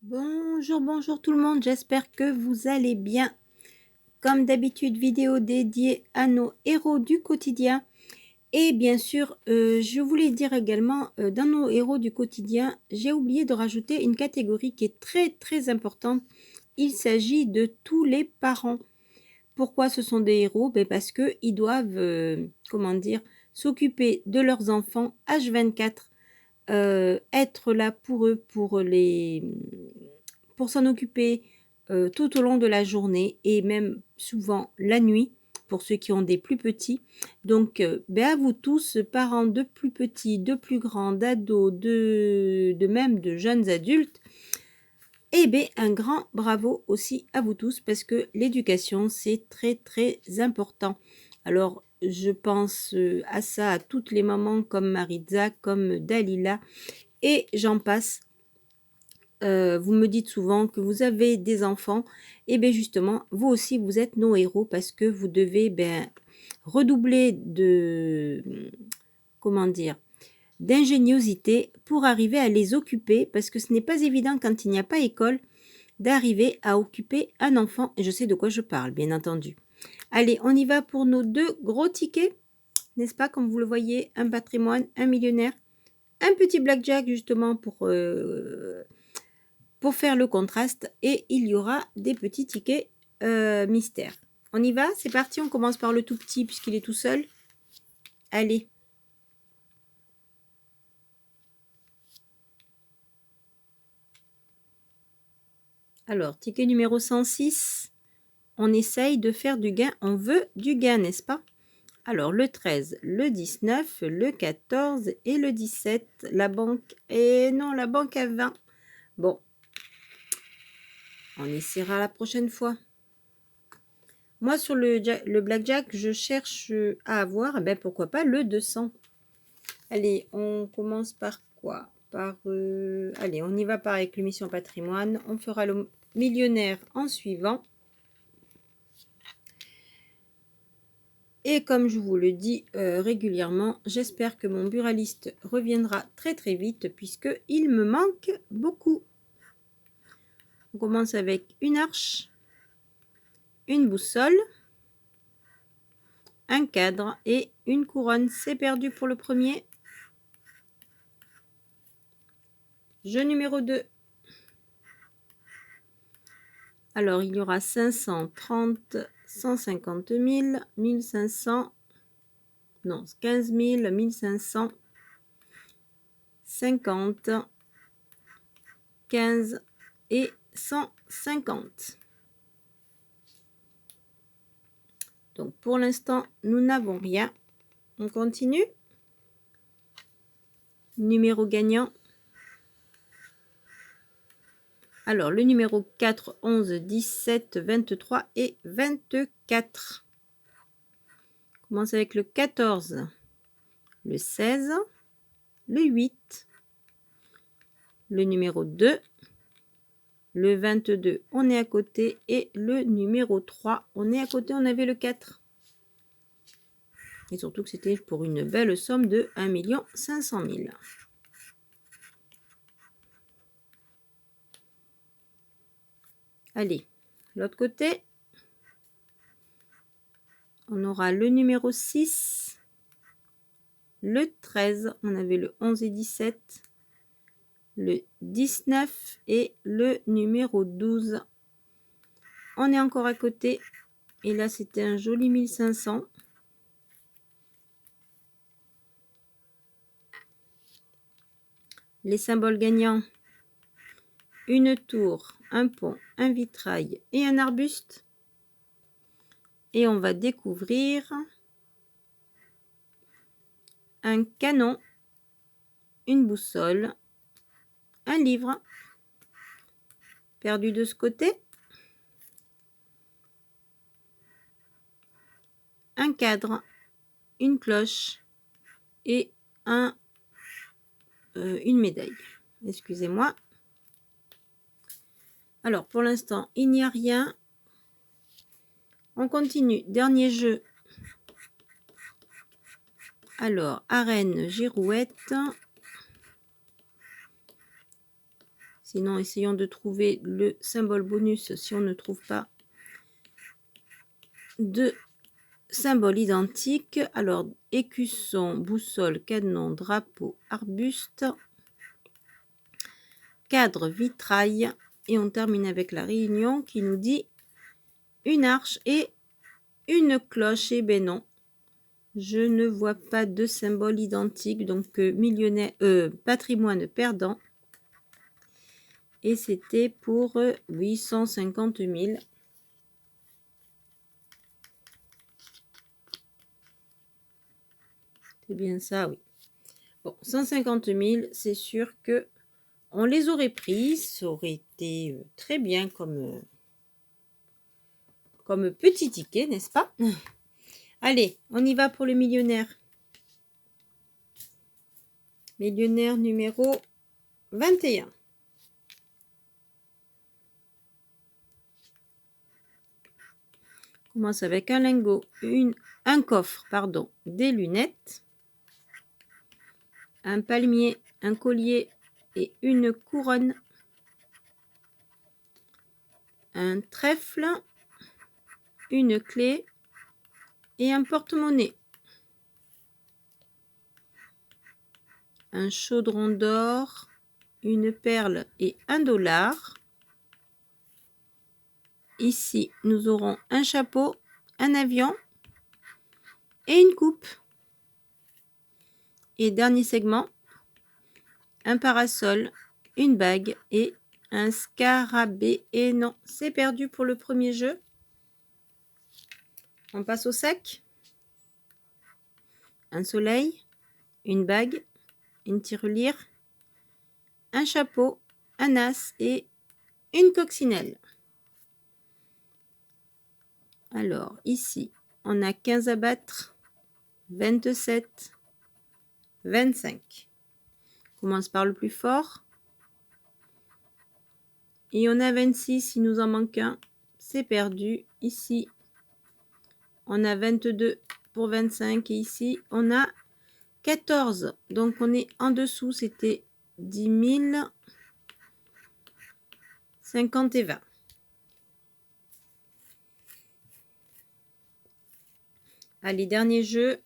Bonjour, bonjour tout le monde, j'espère que vous allez bien. Comme d'habitude, vidéo dédiée à nos héros du quotidien. Et bien sûr, je voulais dire également, dans nos héros du quotidien, j'ai oublié de rajouter une catégorie qui est très très importante. Il s'agit de tous les parents. Pourquoi ce sont des héros? Parce qu'ils doivent, comment dire, s'occuper de leurs enfants H24, être là pour eux, pour s'en occuper, tout au long de la journée et même souvent la nuit, pour ceux qui ont des plus petits. Donc, à vous tous, parents de plus petits, de plus grands, d'ados, de même de jeunes adultes, un grand bravo aussi à vous tous parce que l'éducation, c'est très, très important. Alors, je pense, à ça, à toutes les mamans comme Maritza, comme Dalila et j'en passe. Vous me dites souvent que vous avez des enfants et bien justement, vous aussi, vous êtes nos héros parce que vous devez, redoubler de, comment dire? D'ingéniosité pour arriver à les occuper parce que ce n'est pas évident quand il n'y a pas école d'arriver à occuper un enfant et je sais de quoi je parle, bien entendu. Allez, on y va pour nos 2 gros tickets, n'est-ce pas? Comme vous le voyez, un patrimoine, un millionnaire, un petit blackjack justement pour faire le contraste et il y aura des petits tickets mystères. On y va? C'est parti, on commence par le tout petit puisqu'il est tout seul. Allez. Alors, ticket numéro 106. On essaye de faire du gain. On veut du gain, n'est-ce pas? Alors, le 13, le 19, le 14 et le 17. La banque... Et non, la banque à 20. Bon. On essaiera la prochaine fois. Moi, sur le blackjack, je cherche à avoir, pourquoi pas, le 200. Allez, on commence par quoi? Allez, on y va par avec l'émission patrimoine. On fera le millionnaire en suivant. Et comme je vous le dis régulièrement, j'espère que mon buraliste reviendra très très vite puisqu'il me manque beaucoup. On commence avec une arche, une boussole, un cadre et une couronne. C'est perdu pour le premier. Jeu numéro 2. Alors, il y aura 530, 150 000, 1500, non, 15 000, 1500, 50, 15 et 150. Donc, pour l'instant, nous n'avons rien. On continue. Numéro gagnant. Alors, le numéro 4, 11, 17, 23 et 24. On commence avec le 14, le 16, le 8, le numéro 2, le 22, on est à côté, et le numéro 3, on est à côté, on avait le 4. Et surtout que c'était pour une belle somme de 1 500 000. Allez, l'autre côté, on aura le numéro 6, le 13, on avait le 11 et 17, le 19 et le numéro 12. On est encore à côté, et là c'était un joli 1500. Les symboles gagnants, une tour, un pont, un vitrail et un arbuste. Et on va découvrir un canon, une boussole, un livre, perdu de ce côté, un cadre, une cloche et une médaille. Excusez-moi. Alors, pour l'instant, il n'y a rien. On continue. Dernier jeu. Alors, arène, girouette. Sinon, essayons de trouver le symbole bonus si on ne trouve pas de symbole identique. Alors, écusson, boussole, cadenon, drapeau, arbuste, cadre, vitrail. Et on termine avec la réunion qui nous dit une arche et une cloche. Et ben non, je ne vois pas de symbole identique. Donc, millionnaire, patrimoine perdant. Et c'était pour 850 000. C'est bien ça, oui. Bon, 150 000, c'est sûr que on les aurait pris. Ça aurait été très bien comme petit ticket, n'est-ce pas? Allez, on y va pour le millionnaire. Millionnaire numéro 21. On commence avec un lingot, un coffre, pardon, des lunettes, un palmier, un collier et une couronne, un trèfle, une clé et un porte-monnaie. Un chaudron d'or, une perle et $1. Ici, nous aurons un chapeau, un avion et une coupe. Et dernier segment, un parasol, une bague et un scarabée. Et non, c'est perdu pour le premier jeu. On passe au sac. Un soleil, une bague, une tirelire, un chapeau, un as et une coccinelle. Alors, ici, on a 15 à battre, 27, 25. On commence par le plus fort. Et on a 26, il nous en manque un. C'est perdu. Ici, on a 22 pour 25. Et ici, on a 14. Donc, on est en dessous. C'était 10 000, 50 et 20. Allez, dernier jeu.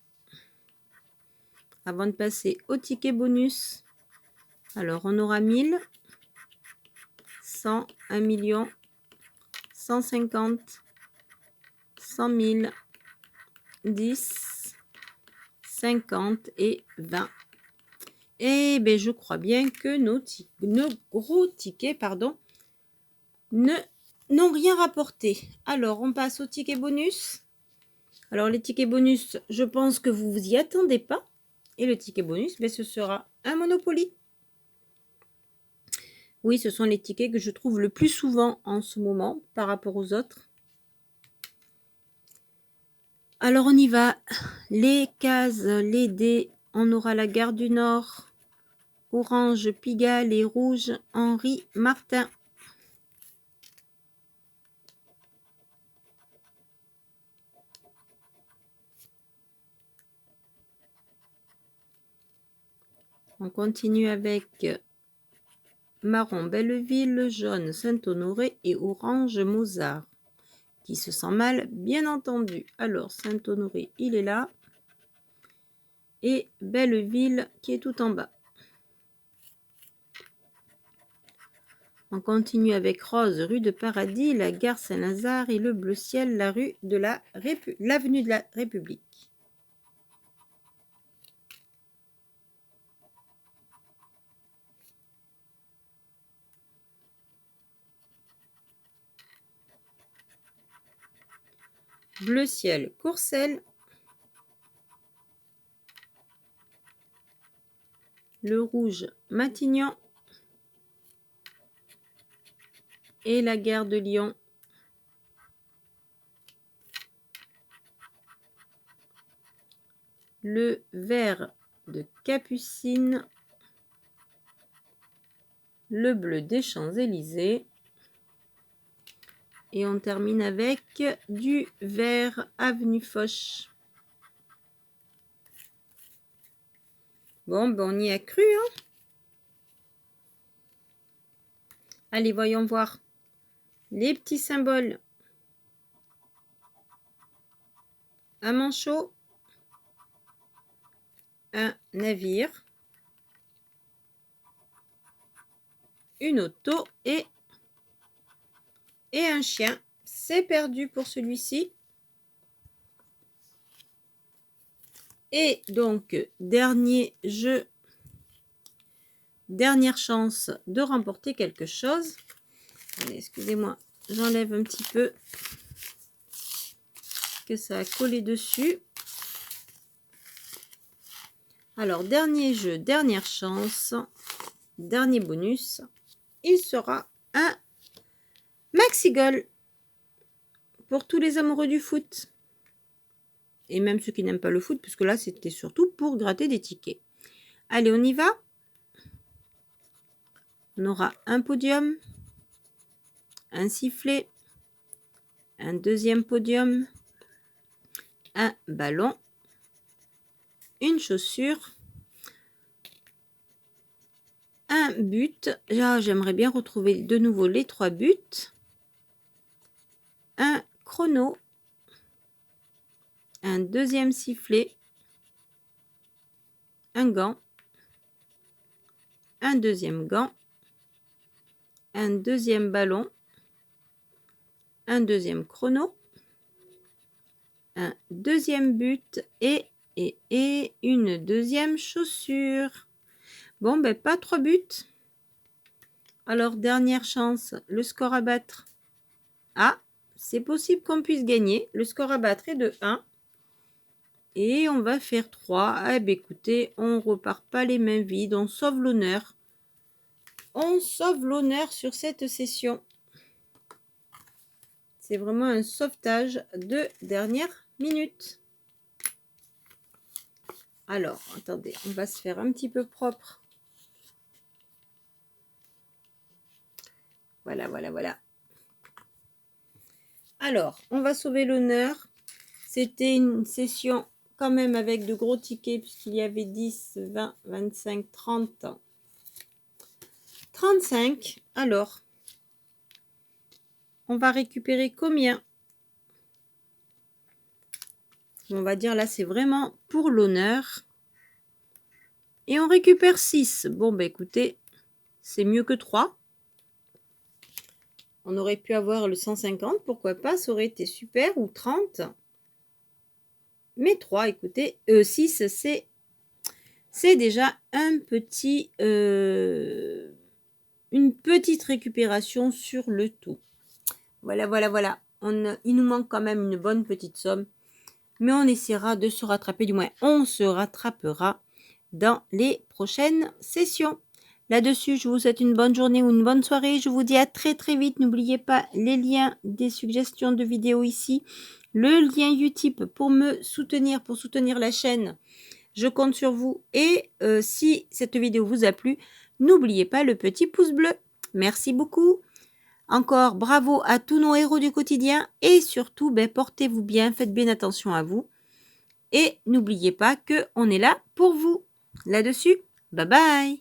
Avant de passer au ticket bonus. Alors, on aura 1000, 100, 1 million, 150, 100 000, 10, 50 et 20. Et bien, je crois bien que nos gros tickets, n'ont rien rapporté. Alors, on passe au ticket bonus. Alors, les tickets bonus, je pense que vous vous y attendez pas. Et le ticket bonus, ben, ce sera un Monopoly. Oui, ce sont les tickets que je trouve le plus souvent en ce moment par rapport aux autres. Alors, on y va. Les cases, les dés. On aura la Gare du Nord, Orange, Pigalle et Rouge, Henri Martin. On continue avec marron Belleville, jaune Saint-Honoré et orange Mozart. Qui se sent mal, bien entendu. Alors, Saint-Honoré, il est là. Et Belleville qui est tout en bas. On continue avec Rose, rue de Paradis, la gare Saint-Lazare et le bleu ciel, la rue de l'avenue de la République. Bleu ciel, Courcelles. Le rouge, Matignon. Et la gare de Lyon. Le vert de Capucine. Le bleu des Champs-Élysées. Et on termine avec du vert avenue Foch. Bon, ben on y a cru, hein. Allez, voyons voir les petits symboles. Un manchot, un navire, une auto et un chien. C'est perdu pour celui-ci. Et donc, dernier jeu, dernière chance de remporter quelque chose. Allez, excusez-moi, j'enlève un petit peu que ça a collé dessus. Alors, dernier jeu, dernière chance, dernier bonus. Il sera un maxi goal pour tous les amoureux du foot. Et même ceux qui n'aiment pas le foot, puisque là, c'était surtout pour gratter des tickets. Allez, on y va. On aura un podium, un sifflet, un deuxième podium, un ballon, une chaussure, un but. Ah, j'aimerais bien retrouver de nouveau les 3 buts. Un chrono, un deuxième sifflet, un gant, un deuxième gant, un deuxième ballon, un deuxième chrono, un deuxième but et une deuxième chaussure. Bon, ben pas 3 buts. Alors, dernière chance, le score à battre. Ah, c'est possible qu'on puisse gagner. Le score à battre est de 1. Et on va faire 3. Eh bien, écoutez, on repart pas les mains vides. On sauve l'honneur. On sauve l'honneur sur cette session. C'est vraiment un sauvetage de dernière minute. Alors, attendez, on va se faire un petit peu propre. Voilà, voilà, voilà. Alors, on va sauver l'honneur. C'était une session quand même avec de gros tickets puisqu'il y avait 10, 20, 25, 30, 35. Alors, on va récupérer combien? On va dire là, c'est vraiment pour l'honneur. Et on récupère 6. Bon, bah écoutez, c'est mieux que 3. On aurait pu avoir le 150, pourquoi pas, ça aurait été super, ou 30. Mais 3, écoutez, 6, c'est déjà un petit, une petite récupération sur le tout. Voilà, voilà, voilà. Il nous manque quand même une bonne petite somme. Mais on essaiera de se rattraper, du moins on se rattrapera dans les prochaines sessions. Là-dessus, je vous souhaite une bonne journée ou une bonne soirée. Je vous dis à très très vite. N'oubliez pas les liens des suggestions de vidéos ici. Le lien Utip pour me soutenir, pour soutenir la chaîne. Je compte sur vous. Et si cette vidéo vous a plu, n'oubliez pas le petit pouce bleu. Merci beaucoup. Encore bravo à tous nos héros du quotidien. Et surtout, portez-vous bien, faites bien attention à vous. Et n'oubliez pas qu'on est là pour vous. Là-dessus, bye bye.